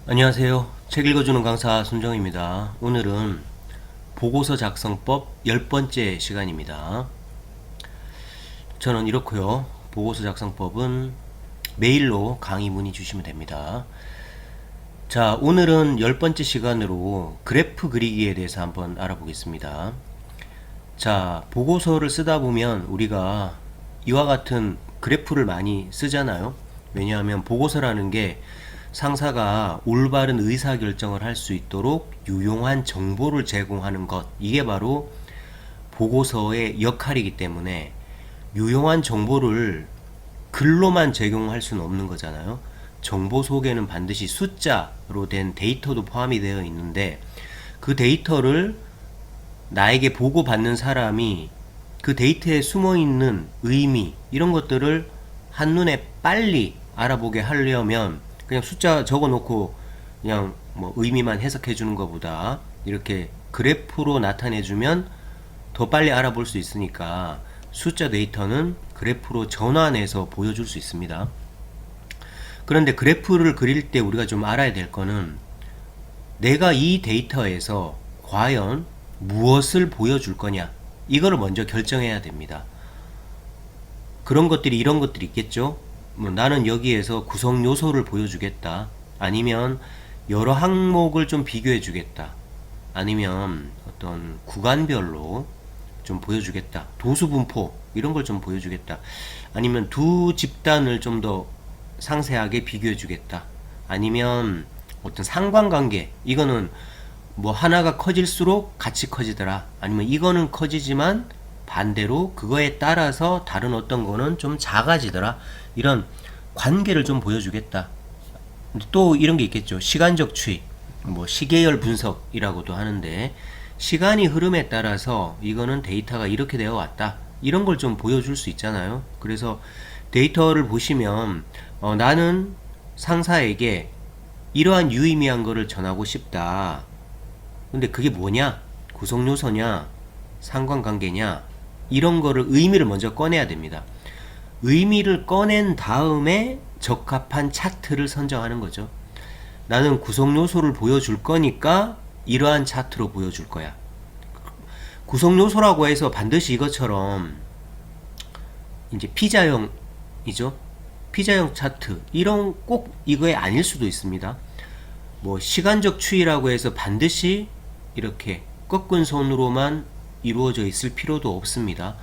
안녕하세요. 책 읽어주는 강사 손정입니다. 오늘은 보고서 작성법 10번째 시간입니다. 저는 이렇고요. 보고서 작성법은 메일로 강의 문의 주시면 됩니다. 자, 오늘은 10번째 시간으로 그래프 그리기에 대해서 한번 알아보겠습니다. 자, 보고서를 쓰다 보면 우리가 이와 같은 그래프를 많이 쓰잖아요. 왜냐하면 보고서라는 게 상사가 올바른 의사결정을 할 수 있도록 유용한 정보를 제공하는 것, 이게 바로 보고서의 역할이기 때문에 유용한 정보를 글로만 제공할 수는 없는 거잖아요. 정보 속에는 반드시 숫자로 된 데이터도 포함이 되어 있는데, 그 데이터를 나에게 보고받는 사람이 그 데이터에 숨어있는 의미, 이런 것들을 한눈에 빨리 알아보게 하려면 그냥 숫자 적어 놓고 그냥 뭐 의미만 해석해 주는 것보다 이렇게 그래프로 나타내 주면 더 빨리 알아볼 수 있으니까 숫자 데이터는 그래프로 전환해서 보여줄 수 있습니다. 그런데 그래프를 그릴 때 우리가 좀 알아야 될 거는 내가 이 데이터에서 과연 무엇을 보여줄 거냐, 이거를 먼저 결정해야 됩니다. 그런 것들이 이런 것들이 있겠죠. 뭐 나는 여기에서 구성 요소를 보여주겠다, 아니면 여러 항목을 좀 비교해 주겠다, 아니면 어떤 구간별로 좀 보여주겠다, 도수 분포 이런 걸 좀 보여주겠다, 아니면 두 집단을 좀 더 상세하게 비교해 주겠다, 아니면 어떤 상관관계, 이거는 뭐 하나가 커질수록 같이 커지더라, 아니면 이거는 커지지만 반대로 그거에 따라서 다른 어떤 거는 좀 작아지더라, 이런 관계를 좀 보여주겠다. 또 이런 게 있겠죠. 시간적 추이, 뭐 시계열 분석이라고도 하는데, 시간이 흐름에 따라서 이거는 데이터가 이렇게 되어 왔다, 이런 걸 좀 보여줄 수 있잖아요. 그래서 데이터를 보시면 나는 상사에게 이러한 유의미한 거를 전하고 싶다. 근데 그게 뭐냐? 구성 요소냐? 상관관계냐? 이런 거를 의미를 먼저 꺼내야 됩니다. 의미를 꺼낸 다음에 적합한 차트를 선정하는 거죠. 나는 구성 요소를 보여줄 거니까 이러한 차트로 보여줄 거야. 구성 요소라고 해서 반드시 이것처럼 이제 피자형이죠. 피자형 차트, 이런 꼭 이거에 아닐 수도 있습니다. 뭐 시간적 추이라고 해서 반드시 이렇게 꺾은 선으로만 이루어져 있을 필요도 없습니다.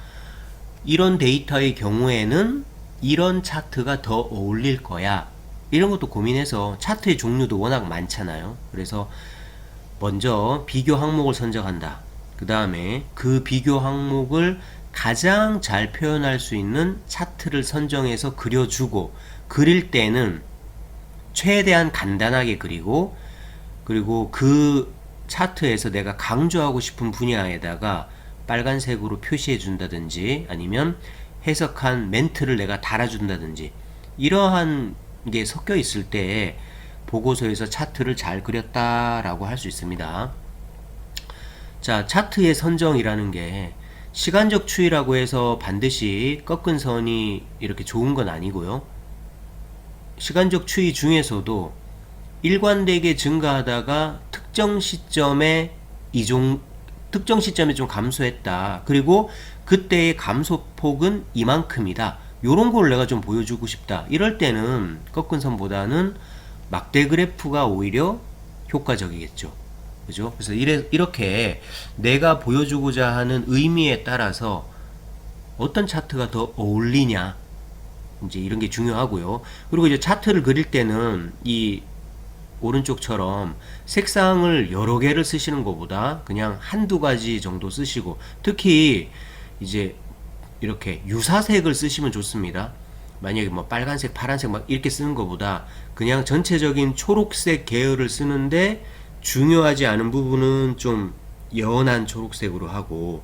이런 데이터의 경우에는 이런 차트가 더 어울릴 거야, 이런 것도 고민해서, 차트의 종류도 워낙 많잖아요. 그래서 먼저 비교 항목을 선정한다. 그 다음에 그 비교 항목을 가장 잘 표현할 수 있는 차트를 선정해서 그려주고, 그릴 때는 최대한 간단하게 그리고, 그리고 그 차트에서 내가 강조하고 싶은 분야에다가 빨간색으로 표시해 준다든지, 아니면 해석한 멘트를 내가 달아준다든지, 이러한 게 섞여 있을 때 보고서에서 차트를 잘 그렸다라고 할 수 있습니다. 자, 차트의 선정이라는 게 시간적 추이라고 해서 반드시 꺾은 선이 이렇게 좋은 건 아니고요. 시간적 추이 중에서도 일관되게 증가하다가 특정 시점에 좀 감소했다, 그리고 그때의 감소폭은 이만큼이다, 요런 걸 내가 좀 보여주고 싶다, 이럴 때는 꺾은 선보다는 막대 그래프가 오히려 효과적이겠죠. 그죠? 그래서 이렇게 내가 보여주고자 하는 의미에 따라서 어떤 차트가 더 어울리냐, 이제 이런 게 중요하고요. 그리고 이제 차트를 그릴 때는 이 오른쪽처럼 색상을 여러 개를 쓰시는 것보다 그냥 한두 가지 정도 쓰시고, 특히 이제 이렇게 유사색을 쓰시면 좋습니다. 만약에 뭐 빨간색, 파란색 막 이렇게 쓰는 것보다 그냥 전체적인 초록색 계열을 쓰는데 중요하지 않은 부분은 좀 연한 초록색으로 하고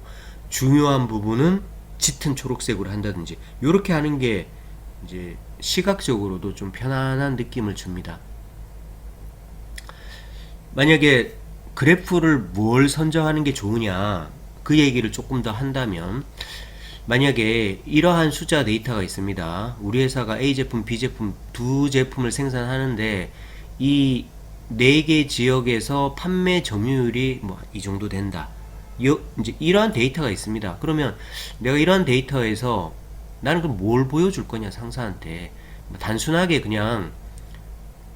중요한 부분은 짙은 초록색으로 한다든지, 이렇게 하는 게 이제 시각적으로도 좀 편안한 느낌을 줍니다. 만약에 그래프를 뭘 선정하는 게 좋으냐, 그 얘기를 조금 더 한다면, 만약에 이러한 숫자 데이터가 있습니다. 우리 회사가 A 제품, B 제품 두 제품을 생산하는데 이 4개 지역에서 판매 점유율이 뭐 이 정도 된다. 이제 이러한 데이터가 있습니다. 그러면 내가 이러한 데이터에서 나는 그럼 뭘 보여줄 거냐, 상사한테. 단순하게 그냥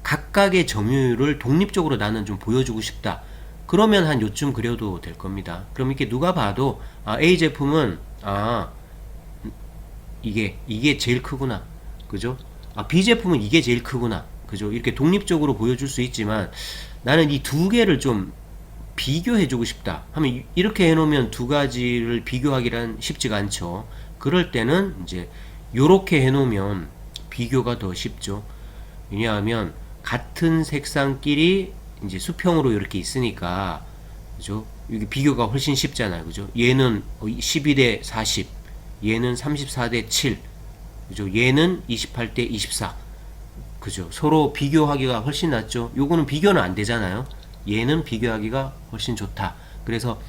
각각의 점유율을 독립적으로 나는 좀 보여주고 싶다. 그러면 한 요쯤 그려도 될 겁니다. 그럼 이렇게 누가 봐도 A 제품은 이게 제일 크구나, 그죠? B 제품은 이게 제일 크구나, 그죠? 이렇게 독립적으로 보여줄 수 있지만 나는 이 두 개를 좀 비교해주고 싶다 하면 이렇게 해놓으면 두 가지를 비교하기란 쉽지가 않죠. 그럴 때는 이제 요렇게 해놓으면 비교가 더 쉽죠. 왜냐하면 같은 색상끼리 이제 수평으로 이렇게 있으니까, 그죠? 이게 비교가 훨씬 쉽잖아요, 그죠? 얘는 12대 40, 얘는 34대 7, 그죠? 얘는 28대 24, 그죠? 서로 비교하기가 훨씬 낫죠. 요거는 비교는 안 되잖아요. 얘는 비교하기가 훨씬 좋다. 그래서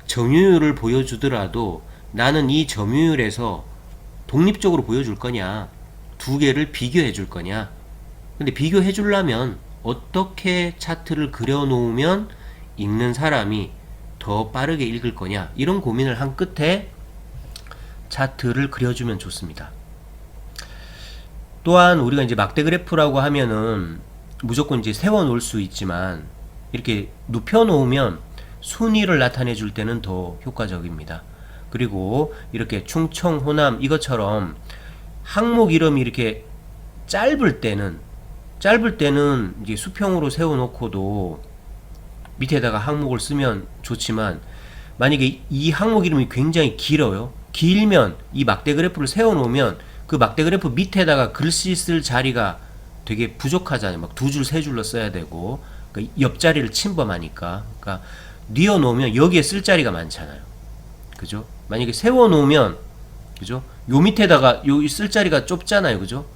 점유율을 보여주더라도 나는 이 점유율에서 독립적으로 보여줄 거냐, 두 개를 비교해 줄 거냐. 근데 비교해 주려면 어떻게 차트를 그려 놓으면 읽는 사람이 더 빠르게 읽을 거냐, 이런 고민을 한 끝에 차트를 그려주면 좋습니다. 또한 우리가 이제 막대 그래프라고 하면은 무조건 이제 세워 놓을 수 있지만 이렇게 눕혀 놓으면 순위를 나타내 줄 때는 더 효과적입니다. 그리고 이렇게 충청, 호남 이것처럼 항목 이름이 이렇게 짧을 때는 이제 수평으로 세워 놓고도 밑에다가 항목을 쓰면 좋지만, 만약에 이 항목 이름이 굉장히 길어요. 길면 이 막대 그래프를 세워 놓으면 그 막대 그래프 밑에다가 글씨 쓸 자리가 되게 부족하잖아요. 막 두 줄, 세 줄로 써야 되고, 그러니까 옆자리를 침범하니까. 그러니까 뉘어 놓으면 여기에 쓸 자리가 많잖아요. 그죠? 만약에 세워 놓으면, 그죠? 요 밑에다가 요 쓸 자리가 좁잖아요. 그죠?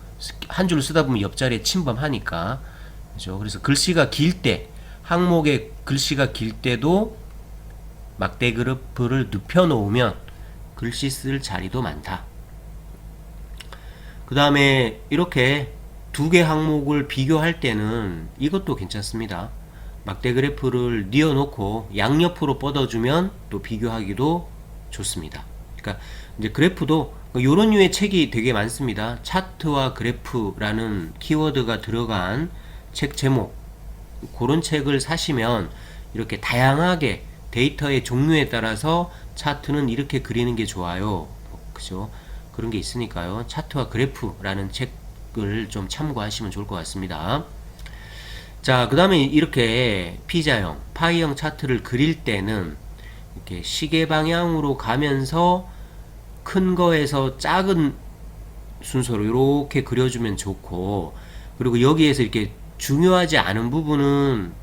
한 줄 쓰다 보면 옆자리에 침범하니까. 그죠? 그래서 글씨가 길 때, 항목에 글씨가 길 때도 막대 그래프를 눕혀 놓으면 글씨 쓸 자리도 많다. 그 다음에 이렇게 두 개 항목을 비교할 때는 이것도 괜찮습니다. 막대 그래프를 뉘어 놓고 양옆으로 뻗어주면 또 비교하기도 좋습니다. 그러니까 이제 그래프도 이런 류의 책이 되게 많습니다. 차트와 그래프라는 키워드가 들어간 책 제목, 그런 책을 사시면 이렇게 다양하게 데이터의 종류에 따라서 차트는 이렇게 그리는 게 좋아요, 그죠? 그런 게 있으니까요. 차트와 그래프라는 책을 좀 참고하시면 좋을 것 같습니다. 자, 그 다음에 이렇게 피자형, 파이형 차트를 그릴 때는 이렇게 시계 방향으로 가면서 큰 거에서 작은 순서로 이렇게 그려주면 좋고, 그리고 여기에서 이렇게 중요하지 않은 부분은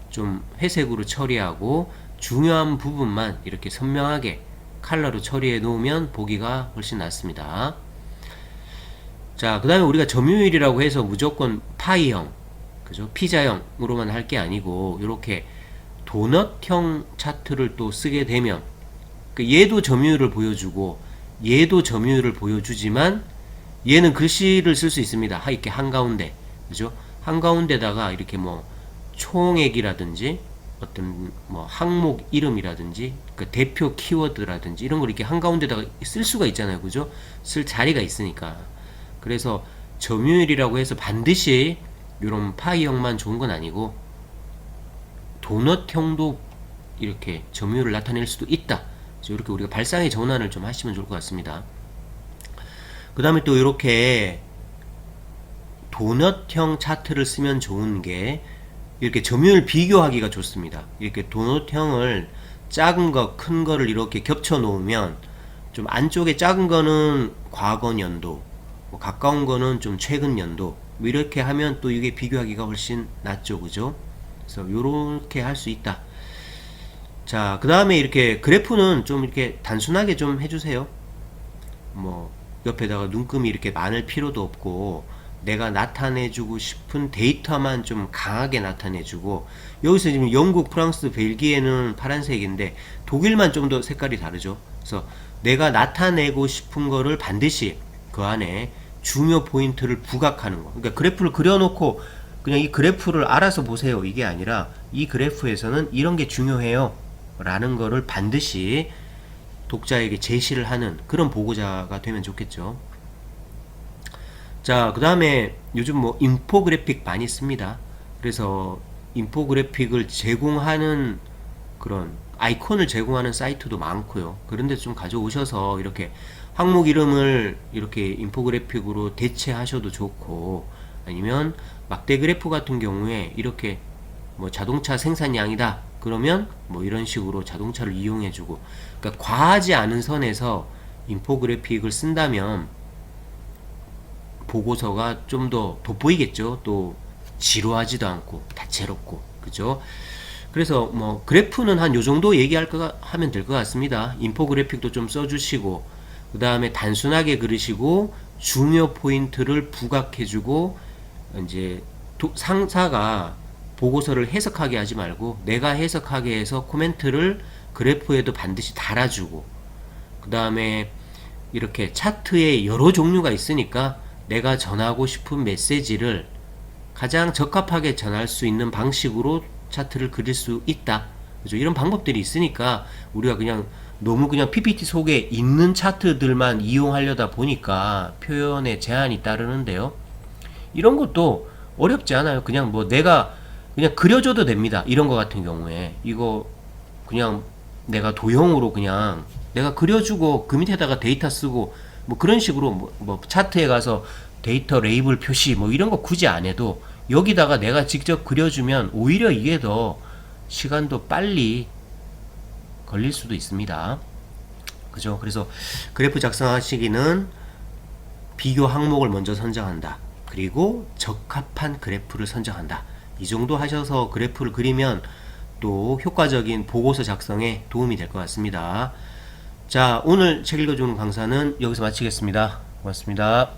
좀 회색으로 처리하고 중요한 부분만 이렇게 선명하게 컬러로 처리해 놓으면 보기가 훨씬 낫습니다. 자, 그 다음에 우리가 점유율이라고 해서 무조건 파이형, 그죠? 피자형으로만 할 게 아니고 이렇게 도넛형 차트를 또 쓰게 되면 얘도 점유율을 보여주고 얘도 점유율을 보여주지만 얘는 글씨를 쓸 수 있습니다. 이렇게 한가운데, 그죠? 한가운데다가 이렇게 뭐 총액이라든지 어떤 뭐 항목 이름이라든지 그 대표 키워드라든지 이런 걸 이렇게 한가운데다가 쓸 수가 있잖아요, 그죠? 쓸 자리가 있으니까. 그래서 점유율이라고 해서 반드시 이런 파이형만 좋은 건 아니고 도넛형도 이렇게 점유율을 나타낼 수도 있다. 이렇게 우리가 발상의 전환을 좀 하시면 좋을 것 같습니다. 그 다음에 또 이렇게 도넛형 차트를 쓰면 좋은 게 이렇게 점유율 비교하기가 좋습니다. 이렇게 도넛형을 작은 거, 큰 거를 이렇게 겹쳐 놓으면 좀 안쪽에 작은 거는 과거 연도, 뭐 가까운 거는 좀 최근 연도, 뭐 이렇게 하면 또 이게 비교하기가 훨씬 낫죠, 그죠? 그래서 요렇게 할 수 있다. 자, 그 다음에 이렇게 그래프는 좀 이렇게 단순하게 좀 해주세요. 뭐 옆에다가 눈금이 이렇게 많을 필요도 없고 내가 나타내주고 싶은 데이터만 좀 강하게 나타내주고, 여기서 지금 영국, 프랑스, 벨기에는 파란색인데 독일만 좀 더 색깔이 다르죠. 그래서 내가 나타내고 싶은 거를 반드시 그 안에 중요 포인트를 부각하는 거. 그러니까 그래프를 그려놓고 그냥 이 그래프를 알아서 보세요 이게 아니라 이 그래프에서는 이런 게 중요해요 라는 거를 반드시 독자에게 제시를 하는 그런 보고자가 되면 좋겠죠. 자, 그 다음에 요즘 뭐 인포그래픽 많이 씁니다. 그래서 인포그래픽을 제공하는 그런 아이콘을 제공하는 사이트도 많고요. 그런데 좀 가져오셔서 이렇게 항목 이름을 이렇게 인포그래픽으로 대체하셔도 좋고, 아니면 막대 그래프 같은 경우에 이렇게 뭐 자동차 생산량이다 그러면 뭐 이런 식으로 자동차를 이용해주고, 그러니까 과하지 않은 선에서 인포그래픽을 쓴다면 보고서가 좀 더 돋보이겠죠. 또 지루하지도 않고 다채롭고, 그죠? 그래서 뭐 그래프는 한 요 정도 하면 될 것 같습니다. 인포그래픽도 좀 써주시고, 그 다음에 단순하게 그리시고 중요 포인트를 부각해주고, 이제 상사가 보고서를 해석하게 하지 말고 내가 해석하게 해서 코멘트를 그래프에도 반드시 달아주고, 그 다음에 이렇게 차트에 여러 종류가 있으니까 내가 전하고 싶은 메시지를 가장 적합하게 전할 수 있는 방식으로 차트를 그릴 수 있다. 그죠? 이런 방법들이 있으니까 우리가 그냥 너무 그냥 PPT 속에 있는 차트들만 이용하려다 보니까 표현에 제한이 따르는데요. 이런 것도 어렵지 않아요. 그냥 뭐 내가 그냥 그려줘도 됩니다. 이런 거 같은 경우에 이거 그냥 내가 도형으로 그냥 내가 그려주고 그 밑에다가 데이터 쓰고 뭐 그런 식으로 뭐 차트에 가서 데이터 레이블 표시 뭐 이런 거 굳이 안 해도 여기다가 내가 직접 그려주면 오히려 이게 더 시간도 빨리 걸릴 수도 있습니다. 그죠? 그래서 그래프 작성하시기는 비교 항목을 먼저 선정한다. 그리고 적합한 그래프를 선정한다. 이 정도 하셔서 그래프를 그리면 또 효과적인 보고서 작성에 도움이 될 것 같습니다. 자, 오늘 책 읽어주는 강사는 여기서 마치겠습니다. 고맙습니다.